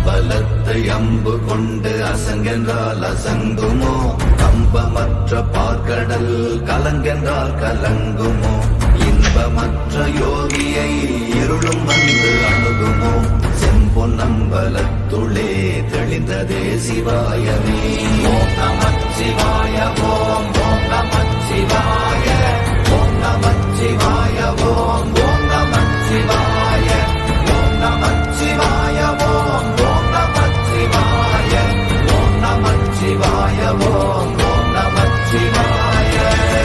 அம்பலத்தை அம்பு கொண்டு அசங்கென்றால் அசங்குமோ? கம்பமற்ற பார்க்கடல் கலங்கென்றால் கலங்குமோ? இன்பமற்ற யோகியை இருளும் வந்து அணுகுமோ? செம்பொன்னம்பலத்துளே தெளிந்ததே சிவாயமே. ஓம் நமச்சிவாய ஓம் ஓம் நமச்சிவாய ஓம் நமச்சிவாய ஓம் ஓம் நமச்சிவாய ஓம் நமச்சிவாய ஓம் ஓம் நமச்சிவாய ஓம் நமச்சிவாய ஓம் ஓம் நமச்சிவாய.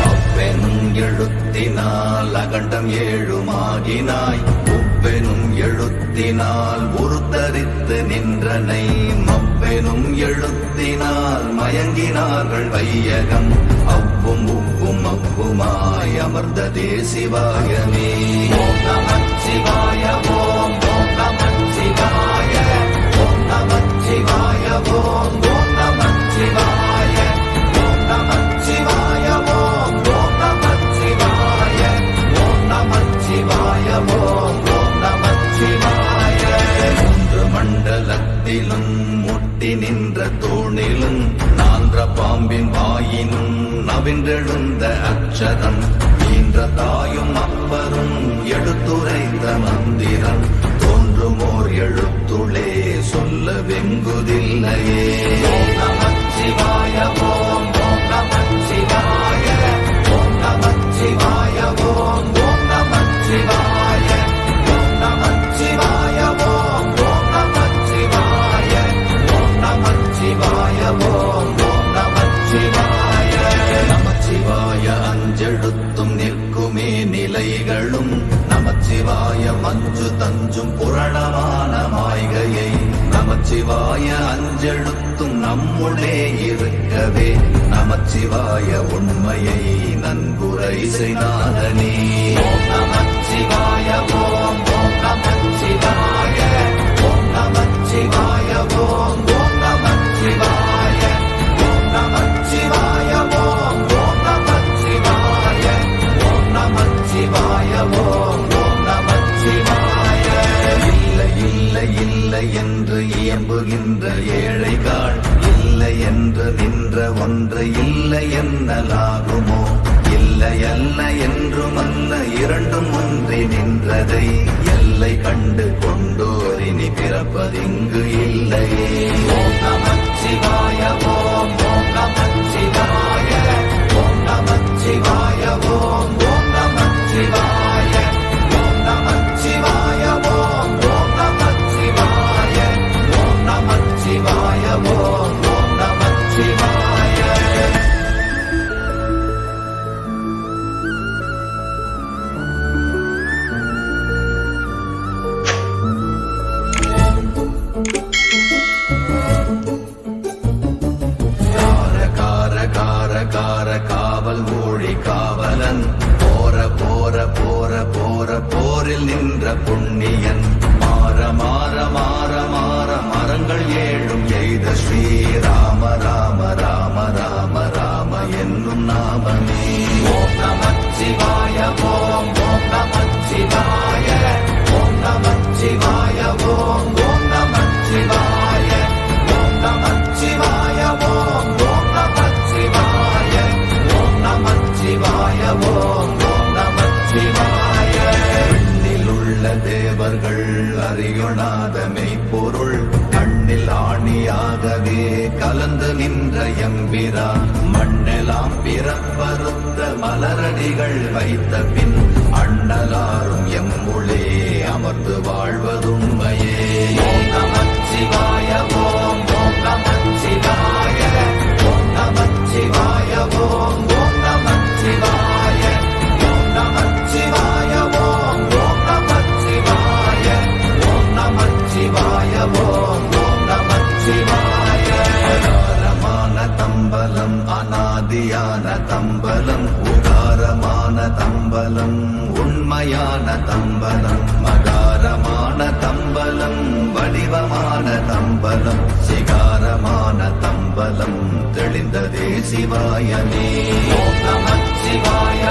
அவ்வெனும் எழுத்தினால் அகண்டம் ஏழுமாகினாய், உவ்வெனும் எழுத்தினால் உருத்தரித்து நின்றனை, மவ்வெனும் எழுத்தினால் மயங்கினார்கள் வையகம், அவ்வும் உவ்வும் அவ்வுமாய் அமர்ந்ததே சிவாயமே. ஓம் நமச்சிவாய ஓம் ஓம் நமச்சிவாய ஓம் நமச்சிவாய ஓம் ஓம் நமச்சிவாய ஓம் நமச்சிவாய ஓம் ஓம் நமச்சிவாய ஓம் நமச்சிவாய ஓம் ஓம் நமச்சிவாய. மூன்று மண்டலத்திலும் முட்டி நின்ற தூணிலும் நான்ற பாம்பின் வாயினும் நவின்றெழுந்த அக்ஷரம், ஈன்ற தாயும் அப்பரும் எடுத்துரைத்த மந்திரம், தோன்றுமோர் எழுத்துளே சொல்ல வெங்குதில்லையே. ஓம் நமச்சிவாய ஓம் ஓம் நமச்சிவாய ஓம் நமச்சிவாய ஓம் ஓம் நமச்சிவாய ஓம் நமச்சிவாய ஓம் ஓம் நமச்சிவாய ஓம் நமச்சிவாய ஓம் ஓம் நமச்சிவாய. நமச்சிவாய அஞ்செழுத்தும் நிற்குமே நிலைகளும், நமச்சிவாய மஞ்சு தஞ்சும் புரணமான மாய்கையை, நமச்சிவாய அஞ்செழுத்தும் நம்முள்ளே இருக்கவே, நமச்சிவாய உண்மையை நன்குரை செய்தானே. ஓம் நமச்சிவாய ஓம் ஓம் நமச்சிவாய ஓம் நமச்சிவாய ஓம் ஓம் நமச்சிவாய ஓம் நமச்சிவாய ஓம் ஓம் நமச்சிவாய ஓம் நமச்சிவாய ஓம் ஓம் நமச்சிவாய. இல்லை இல்லை இல்லை என்று இயம்புகின்ற ஏழைகாள், இல்லை என்று நின்ற ஒன்று இல்லை என்னலாகுமோ? இல்லை அல்ல என்றும் அல்ல இரண்டும் ஒன்றி நின்றதை, எல்லை கண்டு கொண்டோரினி பிறப்பதிங்கு இல்லையே. ஓம் நமச்சிவாய ஓம் ஓம் நமச்சிவாய ஓம் நமச்சிவாய ஓம் ஓம் நமச்சிவாய ஓம் நமச்சிவாய ஓம் ஓம் நமச்சிவாய ஓம் நமச்சிவாய ஓம் ஓம் நமச்சிவாய. காவல் மொழி காவலன், போற போற போற போற போரில் நின்ற புண்ணியன், மாற மாற மாற மாற மரங்கள் ஏழும் எய்த ஸ்ரீராம ராம ராம ராம ராம என்னும் நாமமே. ஓம் நமச்சிவாய ஓம் ஓம் நமச்சிவாய ஓம் நமச்சிவாய ஓம் ஓம் நமச்சிவாய ஓம் நமச்சிவாய ஓம் ஓம் நமச்சிவாய ஓம் நமச்சிவாய ஓம் ஓம் நமச்சிவாய. விண்ணிலுள்ள தேவர்கள் அறியொணாத மெய்ப்பொருள், கண்ணில் ஆணியாகவே கலந்து நின்ற எம்பிரா, மண்ணெல்லாம் பிறப்பறுத்த மலரடிகள் வைத்த பின், அண்ணலாரும் எம்முளே அமர்ந்து வாழ்வதுண்மையே. ஓம் நமச்சிவாய ஓம் ஓம் நமச்சிவாய ஓம் நமச்சிவாய ஓம் ஓம் நமச்சிவாய ஓம் நமச்சிவாய ஓம் ஓம் நமச்சிவாய ஓம் நமச்சிவாய ஓம் ஓம் நமச்சிவாய. உகாரமான தம்பலம் அநாதியான தம்பலம், உகாரமான தம்பலம் உண்மையான தம்பலம், மகாரமான தம்பலம் வடிவமான தம்பலம், சிகாரமான தம்பலம் தெளிந்ததே சிவாயமே. ஓம் நமச்சிவாய